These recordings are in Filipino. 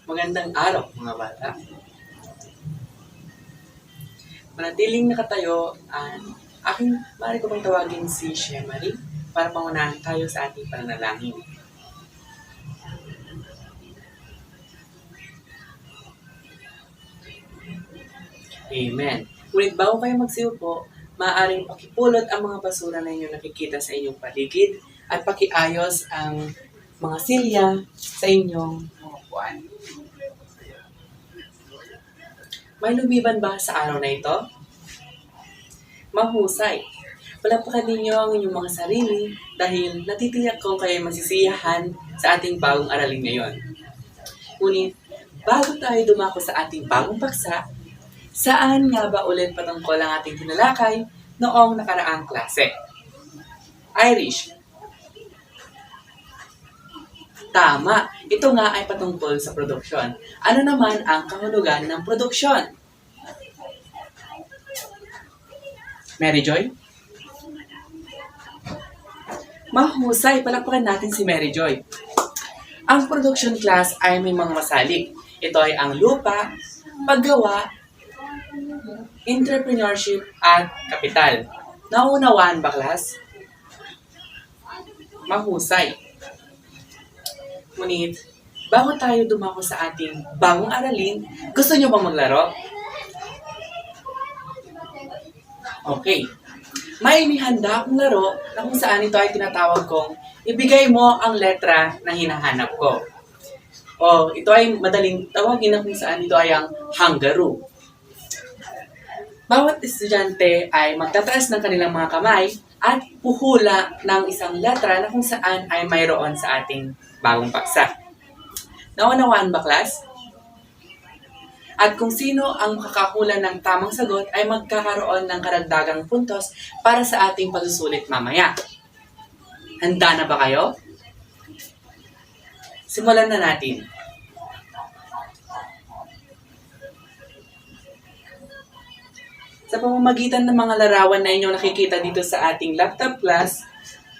Magandang araw mga bata. Manatiling nakatayo at maaari ko bang tawagin si Shemari para pangunahan tayo sa ating pananalangin. Amen. Ngunit bago kayo magsiupo, maaaring pakipulot ang mga basura na inyong nakikita sa inyong paligid at pakiayos ang mga silya sa inyong mga upuan. May lumiban ba sa araw na ito? Mahusay. Palakpakan ninyo ang inyong mga sarili dahil natitiyak ko kayo masisiyahan sa ating bagong aralin ngayon. Ngunit, bago tayo dumako sa ating bagong paksa, saan nga ba ulit patungkol ang ating tinalakay noong nakaraang klase? Irish. Tama, ito nga ay patungkol sa produksyon. Ano naman ang kahulugan ng produksyon? Mary Joy? Mahusay, palakpakan natin si Mary Joy. Ang production class ay may mga masalik. Ito ay ang lupa, paggawa, entrepreneurship, at kapital. Naunawaan ba, class? Mahusay. Ngunit, bago tayo dumako sa ating bagong aralin, gusto nyo bang maglaro? Okay. May inihanda akong laro na kung saan ito ay tinatawag kong ibigay mo ang letra na hinahanap ko. O ito ay madaling tawagin na kung saan ito ay ang Hangaroo. Bawat estudyante ay magtataas ng kanilang mga kamay at puhula ng isang letra na kung saan ay mayroon sa ating bagong paksa. Naunawaan ba, class? At kung sino ang makakahula ng tamang sagot ay magkakaroon ng karagdagang puntos para sa ating pagsusulit mamaya. Handa na ba kayo? Simulan na natin. Sa pamamagitan ng mga larawan na inyong nakikita dito sa ating laptop class,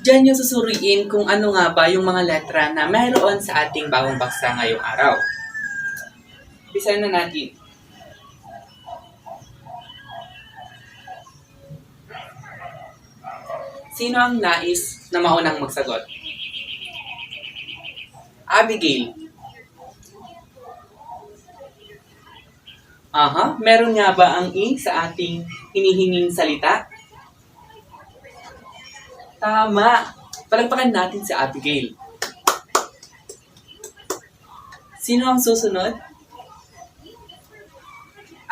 diyan nyo susuriin kung ano nga ba yung mga letra na mayroon sa ating bagong paksa ngayong araw. Umpisahan na natin. Sino ang nais na maunang magsagot? Abigail. Aha, meron nga ba ang I sa ating hinihinging salita? Tama. Palagpakan natin si Abigail. Sino ang susunod?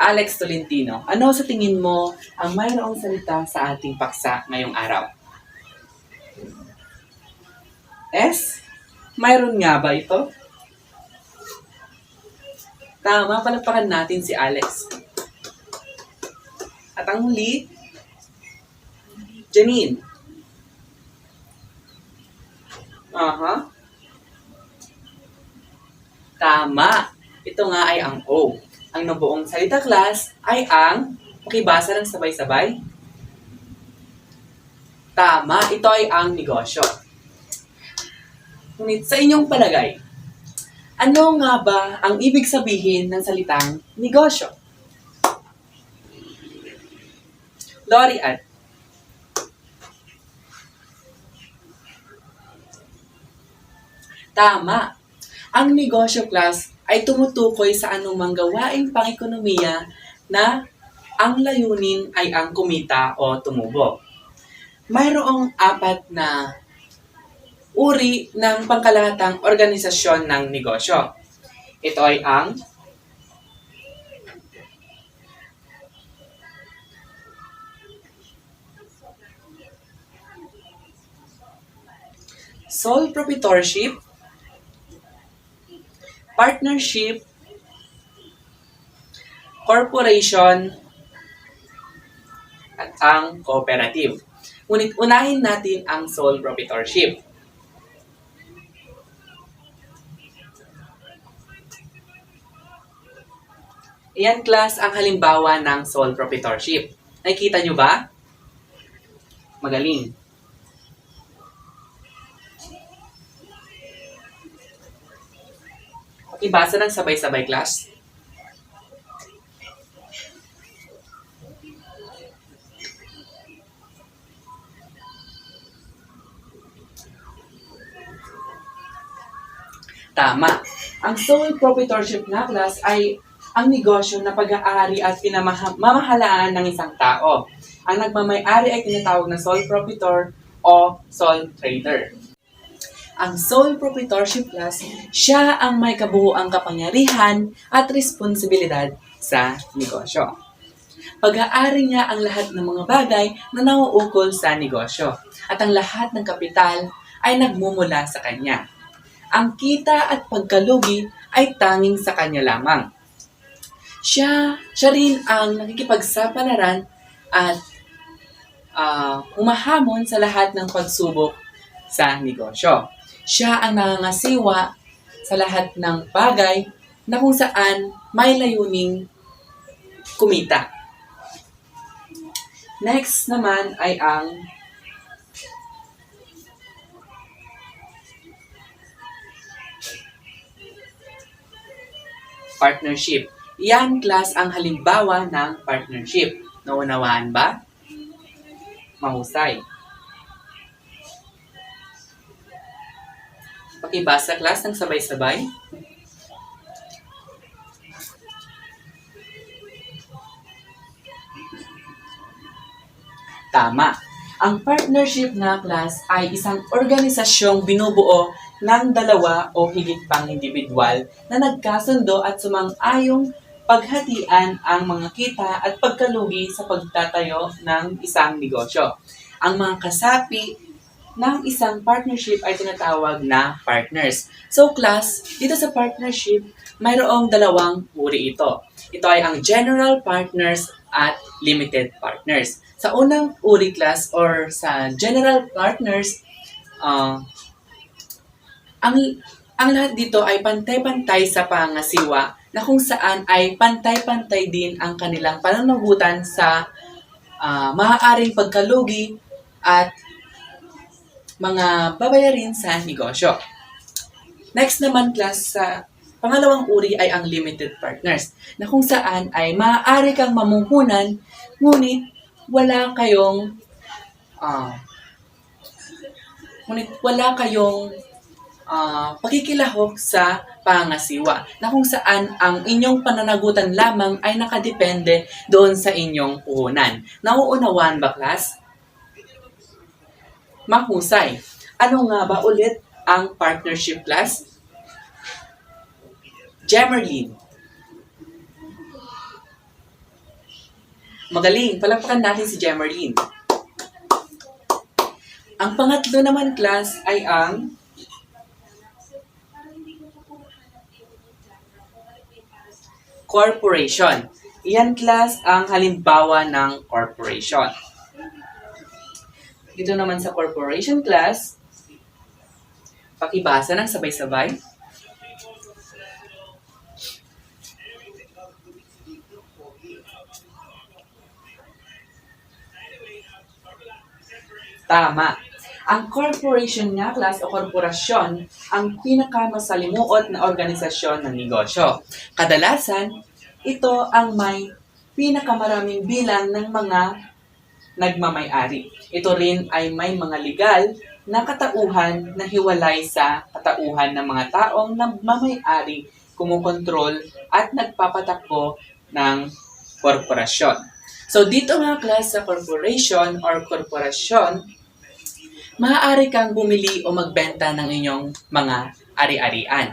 Alex Tolentino, ano sa tingin mo ang mayroong salita sa ating paksa ngayong araw? S? Mayroon nga ba ito? Tama, palagpakan natin si Alex. At ang huli, Janine. Aha. Tama. Ito nga ay ang O. Ang nabuong salita, class, ay ang makibasa ng sabay-sabay. Tama, ito ay ang negosyo. Ngunit sa inyong palagay, ano nga ba ang ibig sabihin ng salitang negosyo? Lori Ann. Tama. Ang negosyo, class, ay tumutukoy sa anumang gawaing pang-ekonomiya na ang layunin ay ang kumita o tumubo. Mayroong 4 na uri ng pangkalahatang organisasyon ng negosyo. Ito ay ang sole proprietorship, partnership, corporation, at ang cooperative. Ngunit unahin natin ang sole proprietorship. Iyan, class, ang halimbawa ng sole proprietorship. Nakikita nyo ba? Magaling. Pakibasa ng sabay-sabay, class. Tama. Ang sole proprietorship na, class, ay ang negosyo na pag-aari at pinamamahalaan ng isang tao. Ang nagmamay-ari ay tinatawag na sole proprietor o sole trader. Ang sole proprietorship, class, siya ang may kabuuang kapangyarihan at responsibilidad sa negosyo. Pag-aari niya ang lahat ng mga bagay na nauukol sa negosyo at ang lahat ng kapital ay nagmumula sa kanya. Ang kita at pagkalugi ay tanging sa kanya lamang. Siya rin ang nakikipagsapalaran at humahamon sa lahat ng pagsubok sa negosyo. Siya ang nangangasiwa sa lahat ng bagay na kung saan may layuning kumita. Next naman ay ang partnership. Yan, class, ang halimbawa ng partnership. Naunawaan ba? Mahusay. Pakibasa, class, ng sabay-sabay. Tama. Ang partnership na, class, ay isang organisasyong binubuo ng dalawa o higit pang individual na nagkasundo at sumang-ayong paghatian ang mga kita at pagkalugi sa pagtatayo ng isang negosyo. Ang mga kasapi ng isang partnership ay tinatawag na partners. So, class, dito sa partnership, mayroong dalawang uri ito. Ito ay ang general partners at limited partners. Sa unang uri, class, or sa general partners, ang lahat dito ay pantay-pantay sa pangasiwa na kung saan ay pantay-pantay din ang kanilang pananagutan sa maaaring pagkalugi at mga babayarin sa negosyo. Next naman, class, sa pangalawang uri ay ang limited partners na kung saan ay maaari kang mamunghunan ngunit wala kayong pakikilahok sa pangasiwa na kung saan ang inyong pananagutan lamang ay nakadepende doon sa inyong puhunan. Nauunawaan ba, class? Mahusay. Ano nga ba ulit ang partnership, class? Gemerlin. Magaling. Palakpakan natin si Gemerlin. Ang pangatlo naman, class, ay ang corporation. Iyan, class, ang halimbawa ng corporation. Dito naman sa corporation, class, pakibasa ng sabay-sabay. Tama. Ang corporation nga, class, o korporasyon, ang pinakamasalimuot na organisasyon ng negosyo. Kadalasan, ito ang may pinakamaraming bilang ng mga nagmamay-ari. Ito rin ay may mga legal na katauhan na hiwalay sa katauhan ng mga taong nagmamay-ari, kumukontrol at nagpapatakbo ng korporasyon. So dito nga, class, sa corporation or korporasyon, maaari kang bumili o magbenta ng inyong mga ari-arian.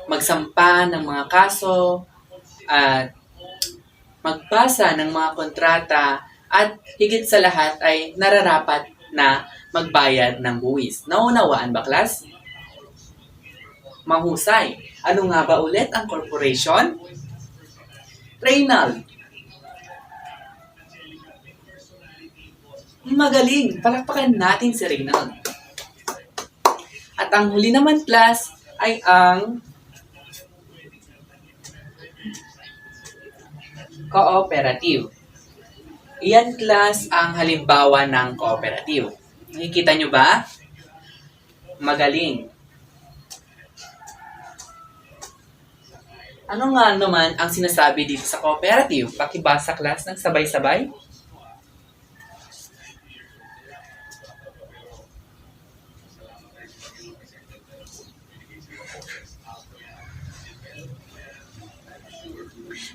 Magsampa ng mga kaso at magbasa ng mga kontrata at higit sa lahat ay nararapat na magbayad ng buwis. Naunawaan ba, class? Mahusay. Ano nga ba ulit ang corporation? Reynald. Magaling. Palakpakan natin si Reynald. At ang huli naman, class, ay ang cooperative. Iyan, class, ang halimbawa ng cooperative. Nakikita nyo ba? Magaling. Ano nga naman ang sinasabi dito sa cooperative? Pakibasa class ng sabay-sabay.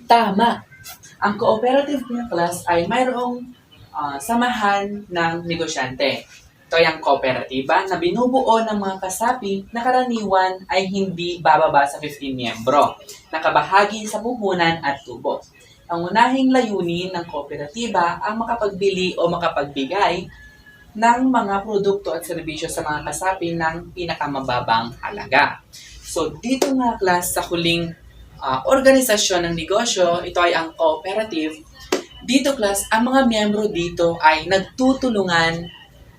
Tama! Ang cooperative na class ay mayroong samahan ng negosyante. Ito ay ang kooperatiba na binubuo ng mga kasapi na karaniwan ay hindi bababa sa 15 miyembro, nakabahagi sa puhunan at tubo. Ang unahing layunin ng kooperatiba ang makapagbili o makapagbigay ng mga produkto at serbisyo sa mga kasapi ng pinakamababang halaga. So dito nga class sa huling organisasyon ng negosyo, ito ay ang cooperative. Dito class, ang mga miyembro dito ay nagtutulungan,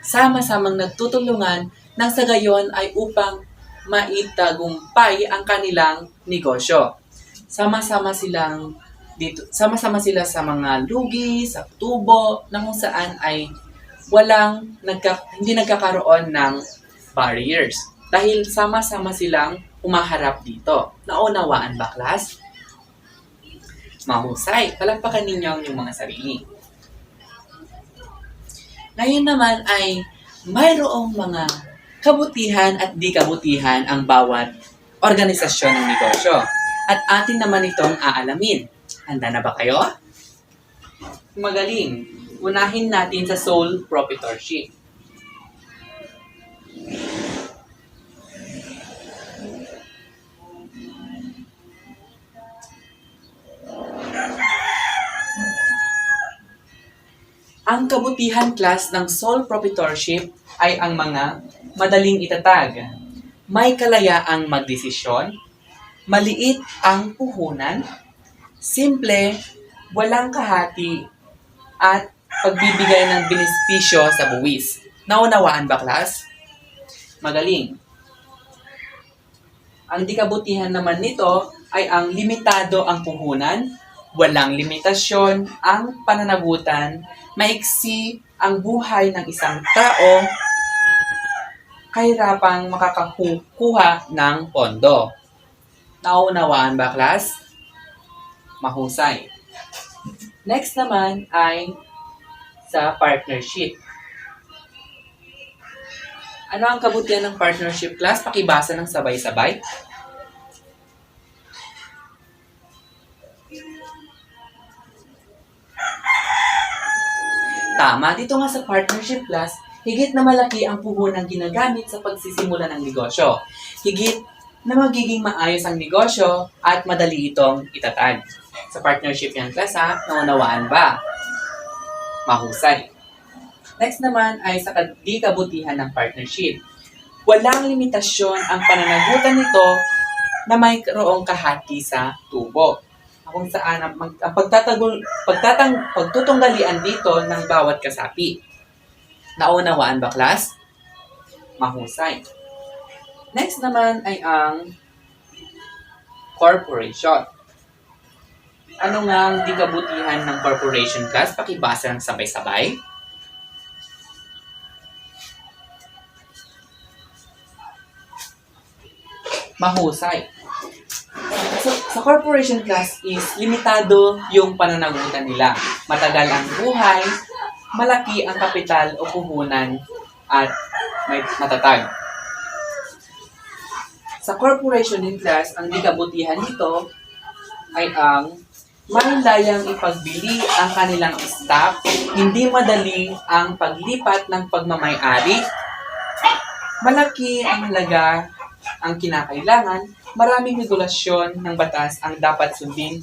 sama-samang nagtutulungan nang sa gayon ay upang maitagumpay ang kanilang negosyo. Sama-sama sila sa mga lugi, sa tubo, na kung saan ay hindi nagkakaroon ng barriers. Dahil sama-sama silang umaharap dito. Naunawaan ba, class? Mahusay. Palakpakan ninyo ang inyong mga sarili. Ngayon naman ay mayroong mga kabutihan at di kabutihan ang bawat organisasyon ng negosyo. At atin naman itong aalamin. Handa na ba kayo? Magaling. Unahin natin sa sole proprietorship. Ang kabutihan class ng sole proprietorship ay ang mga madaling itatag, may kalayaang magdesisyon, maliit ang puhunan, simple, walang kahati, at pagbibigay ng benepisyo sa buwis. Naunawaan ba, class? Magaling. Ang di kabutihan naman nito ay ang limitado ang puhunan, walang limitasyon ang pananagutan, maiksi ang buhay ng isang tao, kahirapang makakakuha ng pondo. Naunawaan ba, class? Mahusay. Next naman ay sa partnership. Ano ang kabutihan ng partnership, class? Pakibasa ng sabay-sabay. Tama, dito nga sa partnership class, higit na malaki ang puhunang ginagamit sa pagsisimula ng negosyo. Higit na magiging maayos ang negosyo at madali itong itatag. Sa partnership yan class ha, naunawaan ba? Mahusay. Next naman ay sa di kabutihan ng partnership. Walang limitasyon ang pananagutan nito na mayroong kahati sa tubo. Kung saan ang pagtutunggalian dito ng bawat kasapi. Naunawaan ba, class? Mahusay. Next naman ay ang corporation. Ano nga ang di kabutihan ng corporation, class? Pakibasa ng sabay-sabay. Mahusay. So, sa corporation class is limitado yung pananagutan nila. Matagal ang buhay, malaki ang kapital o puhunan, at may matatag. Sa corporation din class, ang di kabutihan nito ay ang mahilayang ipagbili ang kanilang staff, hindi madali ang paglipat ng pagmamay-ari, malaki ang halaga ang kinakailangan, maraming regulasyon ng batas ang dapat sundin.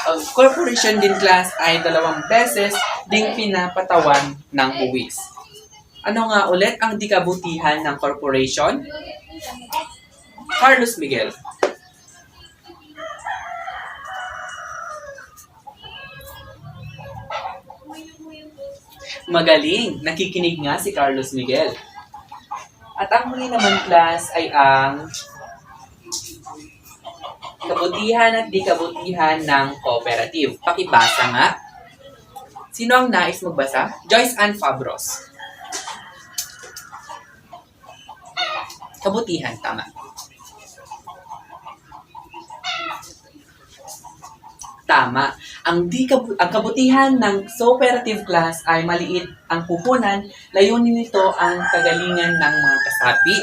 Ang corporation din class ay 2 beses ding pinapatawan ng buwis. Ano nga ulit ang di kabutihan ng corporation? Carlos Miguel. Magaling! Nakikinig nga si Carlos Miguel. At ang huli naman class ay ang kabutihan at di kabutihan ng cooperative. Pakibasa nga. Sino ang nais magbasa? Joyce Ann Fabros. Kabutihan, tama. Tama. Ang kabutihan ng cooperative class ay maliit ang puhunan, layunin nito ang kagalingan ng mga kasapi,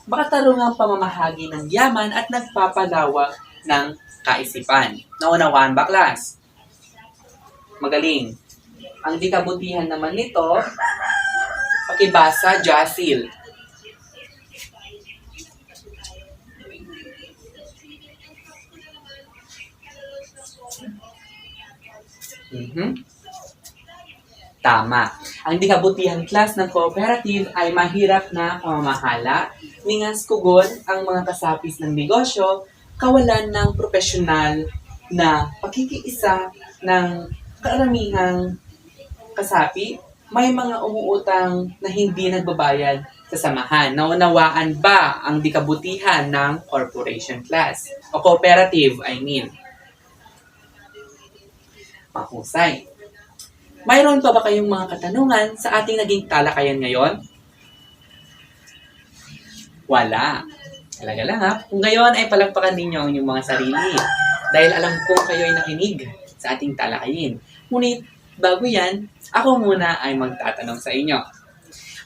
makatarungang pamamahagi ng yaman at nagpapalawak ng kaisipan. Naunawaan ba, class? Magaling. Ang di kabutihan naman nito, pakibasa, Jacil. Tama. Ang di kabutihan class ng cooperative ay mahirap na pamamahala, ningas kugon ang mga kasapis ng negosyo, kawalan ng profesional na pakikiisa ng karamihang kasapi, may mga umuutang na hindi nagbabayad sa samahan. Naunawaan ba ang di kabutihan ng corporation class? O cooperative, I mean. Mahusay. Mayroon pa ba kayong mga katanungan sa ating naging talakayan ngayon? Wala. Talaga lang ha. Kung gayon ay palagpakan ninyo ang inyong mga sarili. Dahil alam kong kayo ay nakinig sa ating talakayin. Ngunit bago yan, ako muna ay magtatanong sa inyo.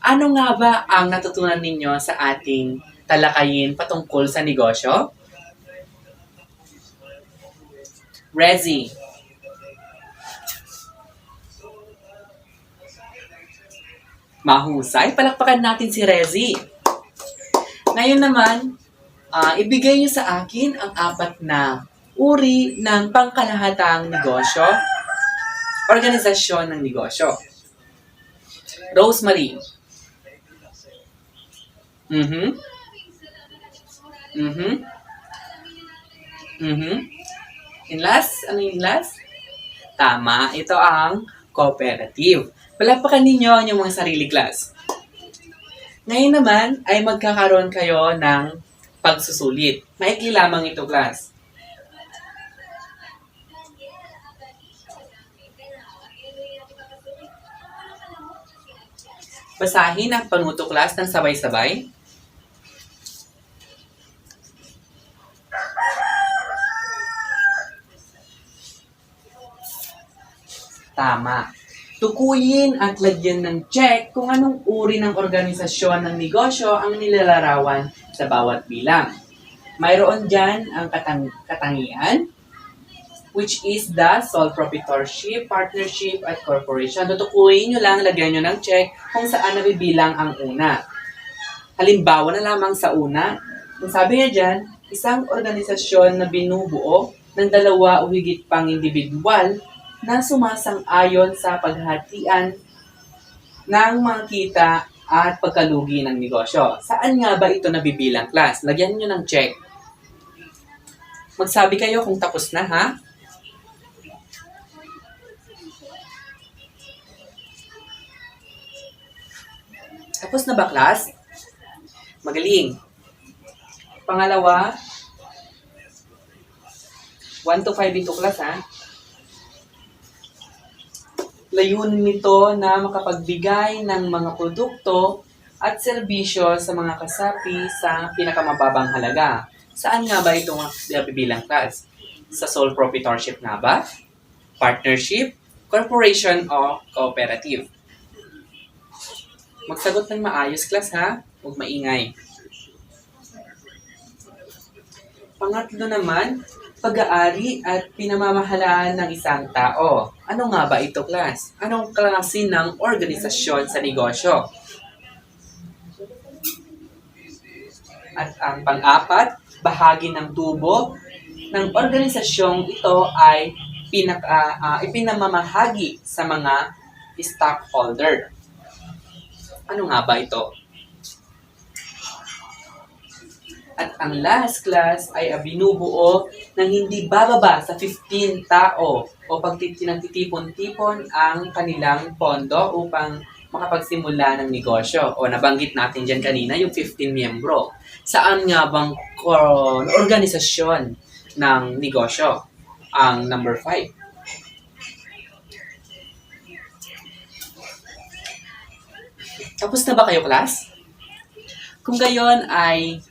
Ano nga ba ang natutunan ninyo sa ating talakayin patungkol sa negosyo? Rezi. Mahusay. Palakpakan natin si Rezi. Ngayon naman, ibigay niyo sa akin ang 4 na uri ng pangkalahatang negosyo, organisasyon ng negosyo. Rosemary. In last? Ano yung last? Tama. Ito ang cooperative. Palakpakan ninyo ang inyong mga sarili, class. Ngayon naman ay magkakaroon kayo ng pagsusulit. Maikli lamang ito, class. Basahin ang panuto, class, ng sabay-sabay. Tama. Tukuyin at lagyan ng check kung anong uri ng organisasyon ng negosyo ang nilalarawan sa bawat bilang. Mayroon dyan ang katangian, which is the sole proprietorship, partnership, at corporation. Tutukuyin nyo lang, lagyan nyo ng check kung saan nabibilang ang una. Halimbawa na lamang sa una, kung sabi niya dyan, isang organisasyon na binubuo ng 2 o higit pang individual na sumasang-ayon sa paghatian ng mga kita at pagkalugi ng negosyo. Saan nga ba ito nabibilang, class? Lagyan nyo ng check. Magsabi kayo kung tapos na, ha? Tapos na ba, class? Magaling. Pangalawa, 1 to 5 ito, class, ha? Layunin nito na makapagbigay ng mga produkto at serbisyo sa mga kasapi sa pinakamababang halaga. Saan nga ba ito nabibilang, class? Sa sole proprietorship nga ba? Partnership, corporation, o cooperative? Magsagot ng maayos, class, ha? Huwag maingay. Pangatlo naman, pag-aari at pinamamahalaan ng isang tao. Ano nga ba ito, class? Anong klase ng organisasyon sa negosyo? At ang pang-4, bahagi ng tubo ng organisasyong ito ay ipinamamahagi sa mga stockholder. Ano nga ba ito? At ang last, class, ay binubuo ng hindi bababa sa 15 tao o pagtitipon-tipon ang kanilang pondo upang makapagsimula ng negosyo. O nabanggit natin dyan kanina yung 15 miyembro. Saan nga bang organisasyon ng negosyo? Ang number 5. Tapos na ba kayo, class? Kung gayon ay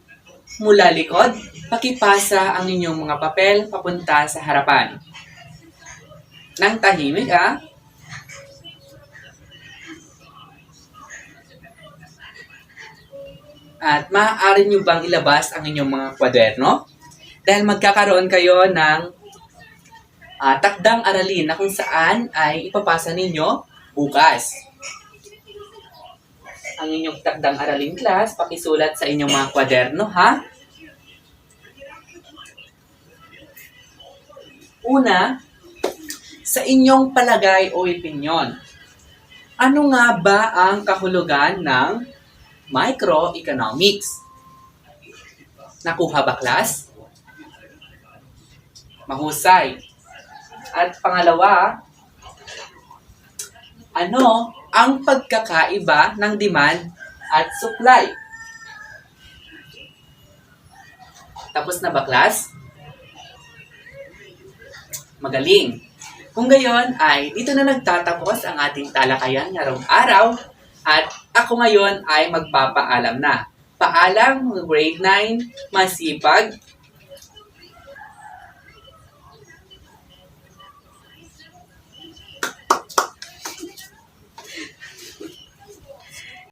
mula likod, pakipasa ang inyong mga papel papunta sa harapan. Nang tahimik, ah. At maaari nyo bang ilabas ang inyong mga kwaderno? Dahil magkakaroon kayo ng takdang aralin na kung saan ay ipapasa ninyo bukas. Ang inyong takdang aralin class, pakisulat sa inyong mga kwaderno, ha? Una, sa inyong palagay o opinyon, ano nga ba ang kahulugan ng microeconomics? Nakuha ba, class? Mahusay. At pangalawa, ano ang pagkakaiba ng demand at supply? Tapos na ba, class? Magaling. Kung gayon ay dito na nagtatapos ang ating talakayan ngayong araw at ako ngayon ay magpapaalam na. Paalam, grade 9, masipag,